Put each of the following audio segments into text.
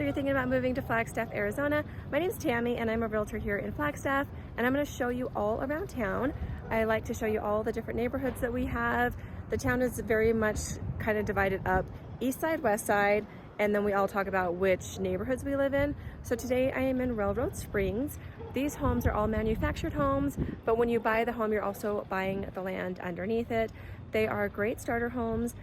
you're thinking about moving to Flagstaff, Arizona, my name's Tammy and I'm a realtor here in Flagstaff, and I'm going to show you all around town. I like to show you all the different neighborhoods that we have. The town is very much kind of divided up east side, west side, and then we all talk about which neighborhoods we live in. So today I am in Railroad Springs. These homes are all manufactured homes, but when you buy the home, you're also buying the land underneath it. They are great starter homes.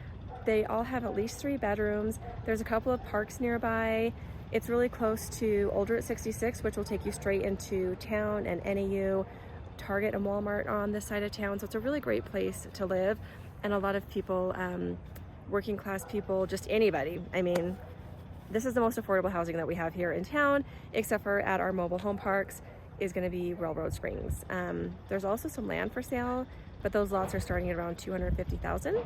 They all have at least 3 bedrooms. There's a couple of parks nearby. It's really close to Old Route 66, which will take you straight into town, and NAU, Target and Walmart are on this side of town. So it's a really great place to live. And a lot of people, working class people, just anybody. I mean, this is the most affordable housing that we have here in town, except for at our mobile home parks is going to be Railroad Springs. There's also some land for sale, but those lots are starting at around $250,000.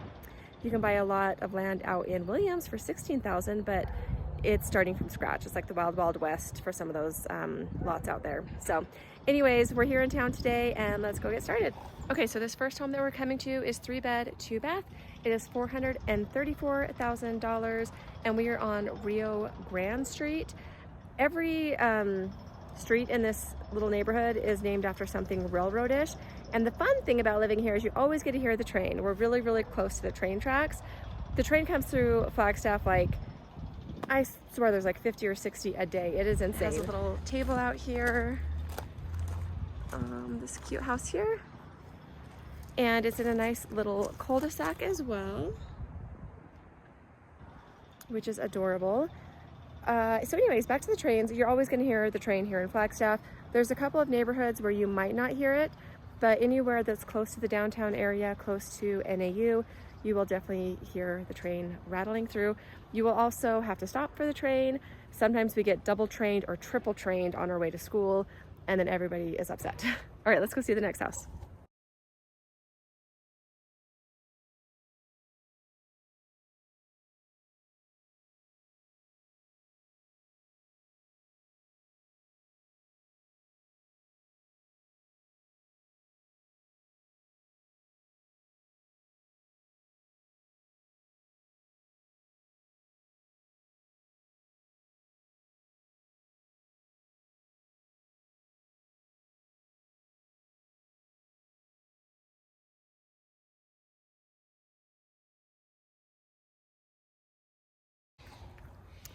You can buy a lot of land out in Williams for $16,000, but it's starting from scratch. It's like the wild, wild west for some of those lots out there. So anyways, we're here in town today and let's go get started. Okay, so this first home that we're coming to is 3-bed, 2-bath. It is $434,000 and we are on Rio Grand Street. Every street in this little neighborhood is named after something railroad-ish. And the fun thing about living here is you always get to hear the train. We're really, really close to the train tracks. The train comes through Flagstaff like, I swear there's like 50 or 60 a day. It is insane. It has a little table out here. This cute house here. And it's in a nice little cul-de-sac as well, which is adorable. So anyways, back to the trains. You're always going to hear the train here in Flagstaff. There's a couple of neighborhoods where you might not hear it, but anywhere that's close to the downtown area, close to NAU, you will definitely hear the train rattling through. You will also have to stop for the train. Sometimes we get double trained or triple trained on our way to school, and then everybody is upset. All right, let's go see the next house.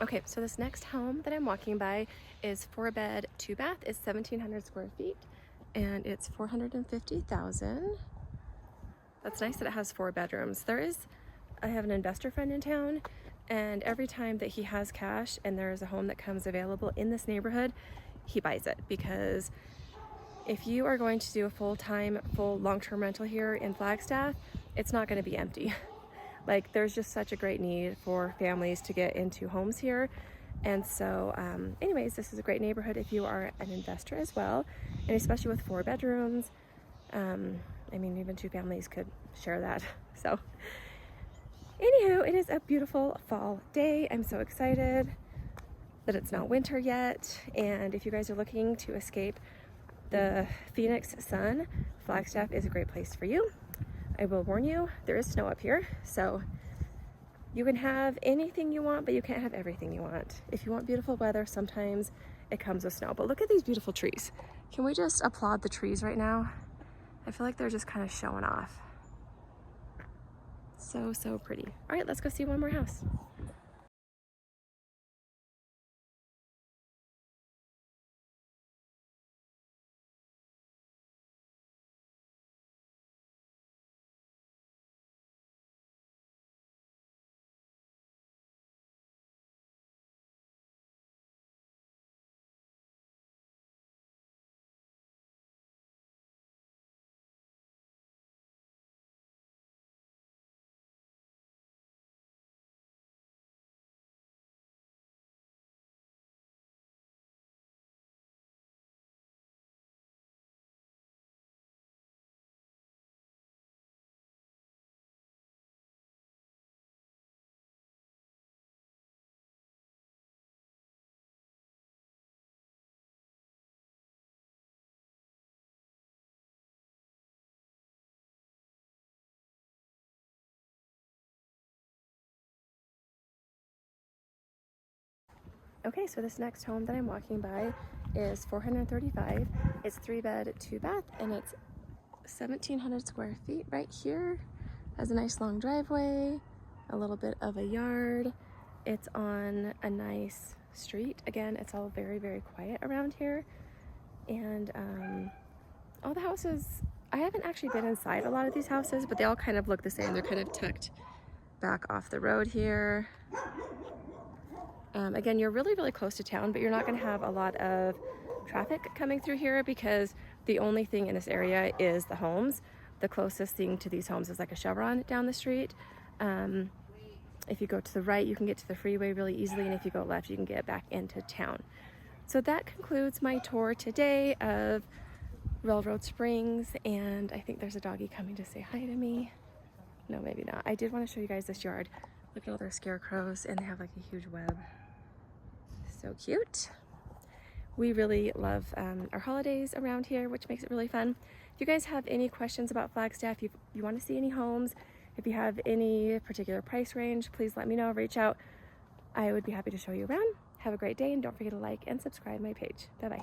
Okay, so this next home that I'm walking by is 4-bed, 2-bath. It's 1,700 square feet and it's $450,000. That's nice that it has 4 bedrooms. I have an investor friend in town, and every time that he has cash and there's a home that comes available in this neighborhood, he buys it, because if you are going to do a full long-term rental here in Flagstaff, it's not going to be empty. Like, there's just such a great need for families to get into homes here. And so anyways, this is a great neighborhood if you are an investor as well, and especially with 4 bedrooms. I mean, even 2 families could share that. So anywho, it is a beautiful fall day. I'm so excited that it's not winter yet. And if you guys are looking to escape the Phoenix sun, Flagstaff is a great place for you. I will warn you, there is snow up here, so you can have anything you want, but you can't have everything you want. If you want beautiful weather, sometimes it comes with snow. But look at these beautiful trees. Can we just applaud the trees right now? I feel like they're just kind of showing off. So, so pretty. All right, let's go see one more house. Okay, so this next home that I'm walking by is 435. It's 3-bed, 2-bath, and it's 1,700 square feet right here. Has a nice long driveway, a little bit of a yard. It's on a nice street. Again, it's all very, very quiet around here. And all the houses, I haven't actually been inside a lot of these houses, but they all kind of look the same. They're kind of tucked back off the road here. Again, you're really, really close to town, but you're not going to have a lot of traffic coming through here because the only thing in this area is the homes. The closest thing to these homes is like a Chevron down the street. If you go to the right, you can get to the freeway really easily, and if you go left, you can get back into town. So that concludes my tour today of Railroad Springs, and I think there's a doggy coming to say hi to me. No, maybe not. I did want to show you guys this yard. Look at all their scarecrows, and they have like a huge web. So cute. We really love our holidays around here, which makes it really fun. If you guys have any questions about Flagstaff, you want to see any homes, if you have any particular price range, please let me know, reach out. I would be happy to show you around. Have a great day, and don't forget to like and subscribe my page. Bye-bye.